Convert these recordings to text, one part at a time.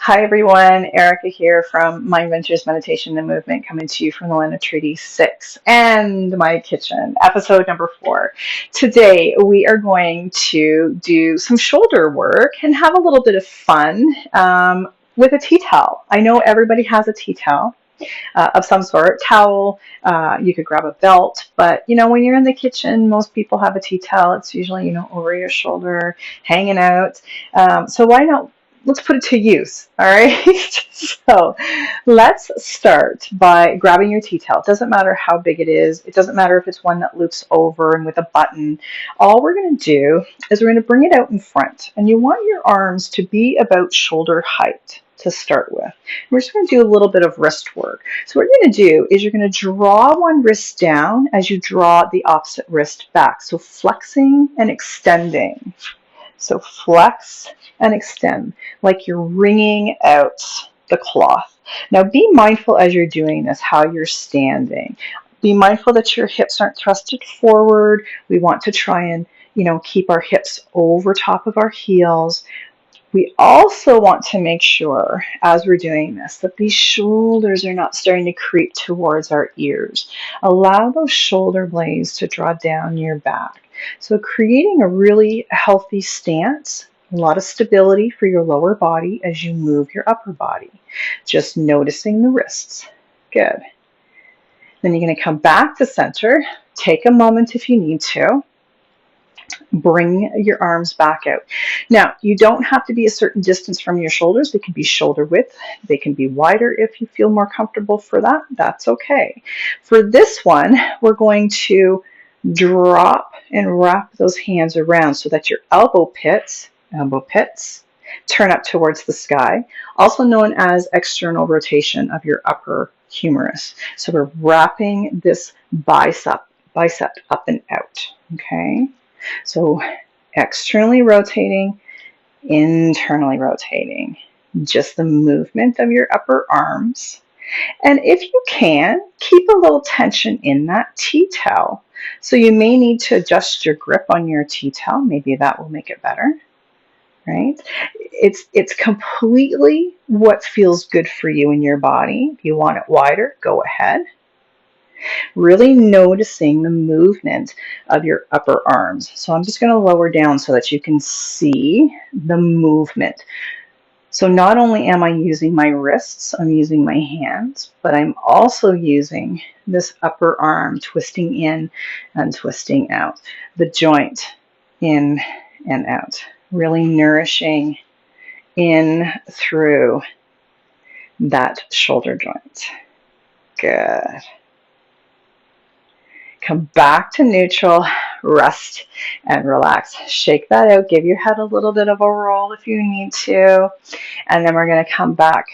Hi everyone, Erica here from Mind Ventures Meditation and Movement, coming to you from the land of Treaty 6 and my kitchen, episode number 4. Today we are going to do some shoulder work and have a little bit of fun with a tea towel. I know everybody has a tea towel. Of some sort, towel, you could grab a belt, but when you're in the kitchen, most people have a tea towel. It's usually over your shoulder, hanging out. So why not, let's put it to use, all right? So let's start by grabbing your tea towel. It doesn't matter how big it is. It doesn't matter if it's one that loops over and with a button. All we're going to do is we're going to bring it out in front, and you want your arms to be about shoulder height to start with. We're just going to do a little bit of wrist work. So what you're going to do is you're going to draw one wrist down as you draw the opposite wrist back. So flexing and extending. So flex and extend like you're wringing out the cloth. Now be mindful as you're doing this how you're standing. Be mindful that your hips aren't thrusted forward. We want to try and keep our hips over top of our heels. We also want to make sure, as we're doing this, that these shoulders are not starting to creep towards our ears. Allow those shoulder blades to draw down your back. So creating a really healthy stance, a lot of stability for your lower body as you move your upper body. Just noticing the wrists. Good. Then you're going to come back to center. Take a moment if you need to. Bring your arms back out. Now, you don't have to be a certain distance from your shoulders. They can be shoulder width. They can be wider if you feel more comfortable for that. That's okay. For this one, we're going to drop and wrap those hands around so that your elbow pits turn up towards the sky, also known as external rotation of your upper humerus. So we're wrapping this bicep up and out, okay? So externally rotating, internally rotating, just the movement of your upper arms. And if you can, keep a little tension in that tea towel. So you may need to adjust your grip on your tea towel. Maybe that will make it better, right? It's completely what feels good for you in your body. If you want it wider, go ahead. Really noticing the movement of your upper arms. So I'm just going to lower down so that you can see the movement. So not only am I using my wrists, I'm using my hands, but I'm also using this upper arm, twisting in and twisting out. The joint in and out. Really nourishing in through that shoulder joint. Good. Come back to neutral, rest and relax. Shake that out. Give your head a little bit of a roll if you need to. And then we're going to come back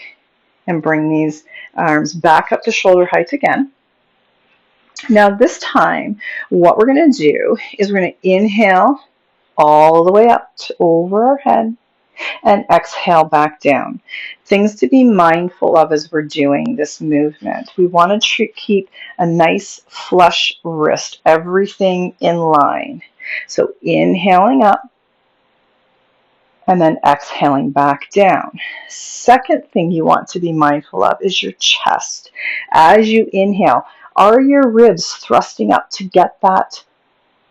and bring these arms back up to shoulder height again. Now this time, what we're going to do is we're going to inhale all the way up to over our head and exhale back down. Things to be mindful of as we're doing this movement. We want to keep a nice flush wrist, everything in line. So inhaling up and then exhaling back down. Second thing you want to be mindful of is your chest. As you inhale, are your ribs thrusting up to get that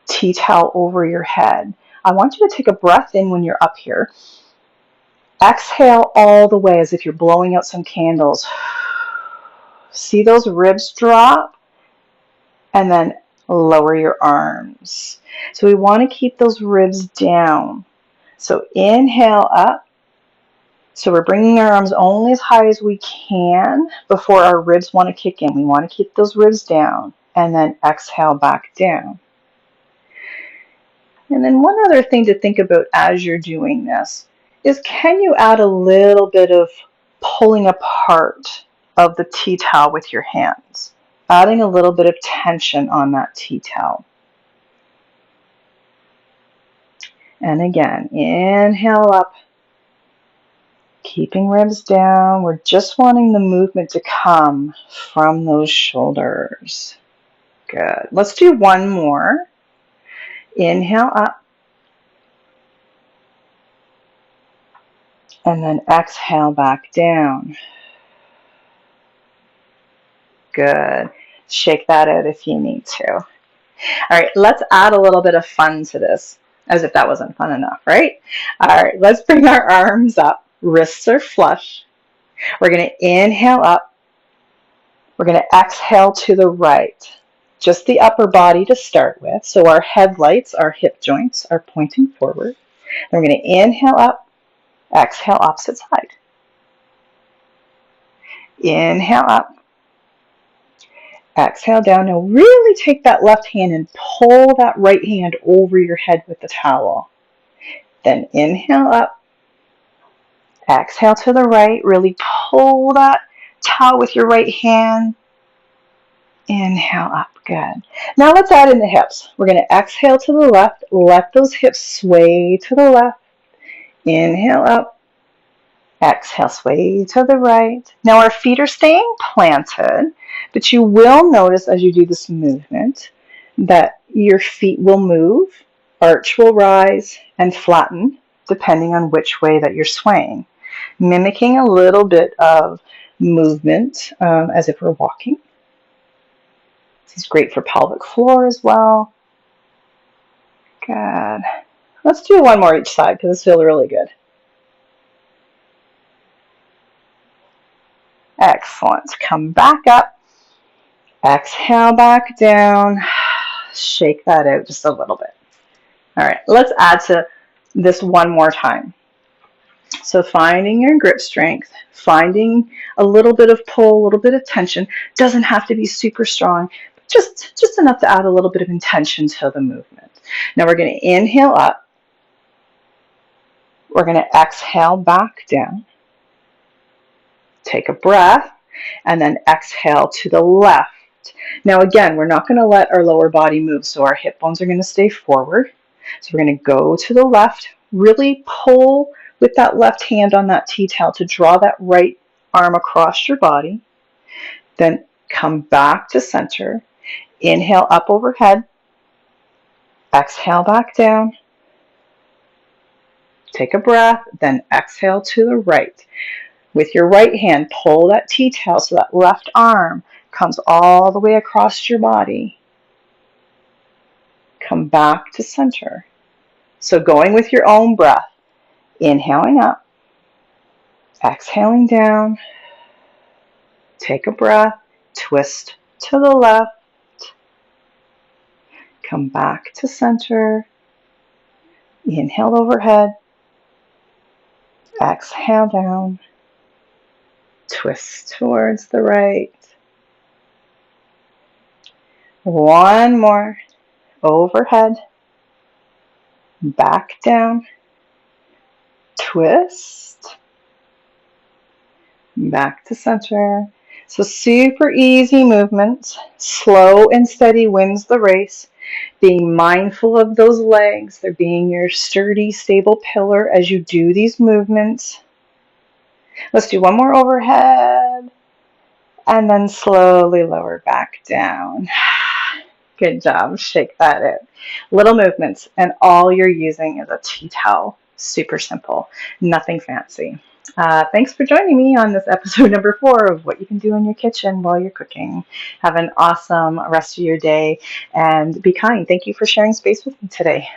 tea towel over your head? I want you to take a breath in when you're up here. Exhale all the way as if you're blowing out some candles. See those ribs drop? And then lower your arms. So we want to keep those ribs down. So inhale up. So we're bringing our arms only as high as we can before our ribs want to kick in. We want to keep those ribs down. And then exhale back down. And then one other thing to think about as you're doing this is, can you add a little bit of pulling apart of the tea towel with your hands? Adding a little bit of tension on that tea towel. And again, inhale up, keeping ribs down. We're just wanting the movement to come from those shoulders. Good. Let's do one more. Inhale up. And then exhale back down. Good. Shake that out if you need to. All right, let's add a little bit of fun to this, as if that wasn't fun enough, right? All right, let's bring our arms up. Wrists are flush. We're going to inhale up. We're going to exhale to the right. Just the upper body to start with. So our headlights, our hip joints are pointing forward. Then we're going to inhale up, exhale opposite side. Inhale up, exhale down. Now really take that left hand and pull that right hand over your head with the towel. Then inhale up, exhale to the right. Really pull that towel with your right hand. Inhale up, good. Now let's add in the hips. We're going to exhale to the left. Let those hips sway to the left. Inhale up, exhale, sway to the right. Now our feet are staying planted, but you will notice as you do this movement that your feet will move, arch will rise, and flatten depending on which way that you're swaying, mimicking a little bit of movement as if we're walking. This is great for pelvic floor as well. Good. Let's do one more each side because this feels really good. Excellent. Come back up. Exhale back down. Shake that out just a little bit. All right, let's add to this one more time. So finding your grip strength, finding a little bit of pull, a little bit of tension. Doesn't have to be super strong, but just enough to add a little bit of intention to the movement. Now we're going to inhale up. We're going to exhale back down. Take a breath, and then exhale to the left. Now again, we're not going to let our lower body move, so our hip bones are going to stay forward. So we're going to go to the left, really pull with that left hand on that T-tail to draw that right arm across your body. Then come back to center. Inhale up overhead. Exhale back down. Take a breath, then exhale to the right. With your right hand, pull that T-tail so that left arm comes all the way across your body. Come back to center. So going with your own breath, inhaling up, exhaling down, take a breath, twist to the left, come back to center, inhale overhead, exhale down, twist towards the right. One more, overhead, back down, twist, back to center. So super easy movement. Slow and steady wins the race. Being mindful of those legs. They're being your sturdy, stable pillar as you do these movements. Let's do one more overhead. And then slowly lower back down. Good job. Shake that out. Little movements, and all you're using is a T-towel. Super simple. Nothing fancy. Thanks for joining me on this episode number 4 of what you can do in your kitchen while you're cooking. Have an awesome rest of your day and be kind. Thank you for sharing space with me today.